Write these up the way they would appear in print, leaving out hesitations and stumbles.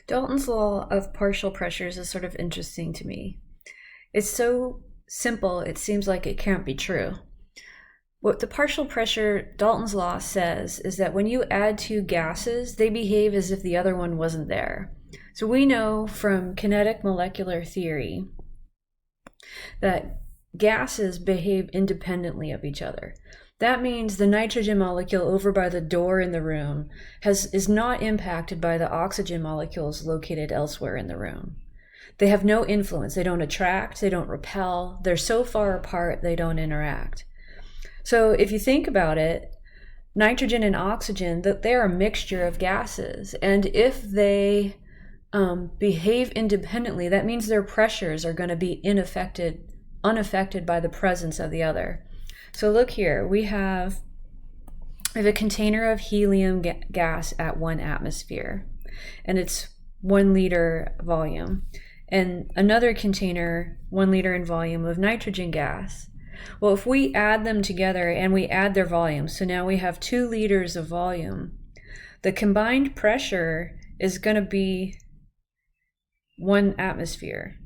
Dalton's law of partial pressures is sort of interesting to me. It's so simple, it seems like it can't be true. What the partial pressure Dalton's law says is that when you add two gases, they behave as if the other one wasn't there. So we know from kinetic molecular theory that gases behave independently of each other. That means the nitrogen molecule over by the door in the room is not impacted by the oxygen molecules located elsewhere in the room. They have no influence. They don't attract, they don't repel. They're so far apart, they don't interact. So if you think about it, nitrogen and oxygen, they're a mixture of gases. And if they behave independently, that means their pressures are going to be unaffected by the presence of the other. So look here, we have a container of helium gas at 1 atmosphere, and it's 1 liter volume, and another container, 1 liter in volume, of nitrogen gas. Well, if we add them together and we add their volumes, so now we have 2 liters of volume, the combined pressure is going to be 1 atmosphere.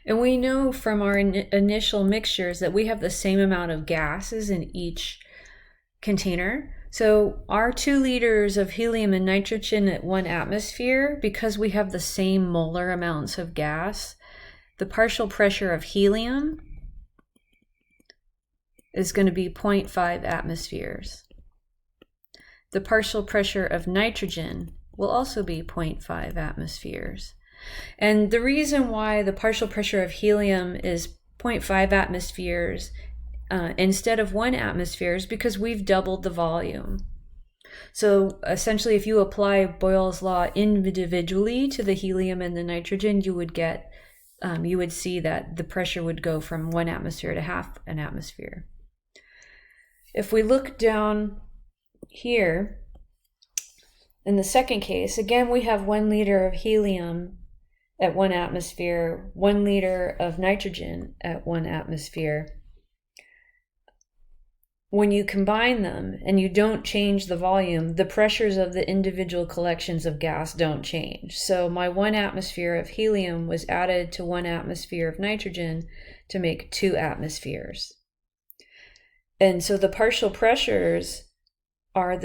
And we know from our initial mixtures that we have the same amount of gases in each container. So our 2 liters of helium and nitrogen at 1 atmosphere, because we have the same molar amounts of gas, the partial pressure of helium is going to be 0.5 atmospheres. The partial pressure of nitrogen will also be 0.5 atmospheres. And the reason why the partial pressure of helium is 0.5 atmospheres instead of 1 atmosphere is because we've doubled the volume. So essentially, if you apply Boyle's law individually to the helium and the nitrogen, you would see that the pressure would go from 1 atmosphere to half an atmosphere. If we look down here, in the second case, again, we have 1 liter of helium at 1 atmosphere, 1 liter of nitrogen at 1 atmosphere. When you combine them and you don't change the volume, the pressures of the individual collections of gas don't change. So my 1 atmosphere of helium was added to 1 atmosphere of nitrogen to make 2 atmospheres. And so the partial pressures are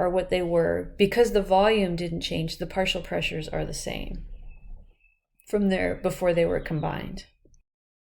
what they were. Because the volume didn't change, the partial pressures are the same from there before they were combined.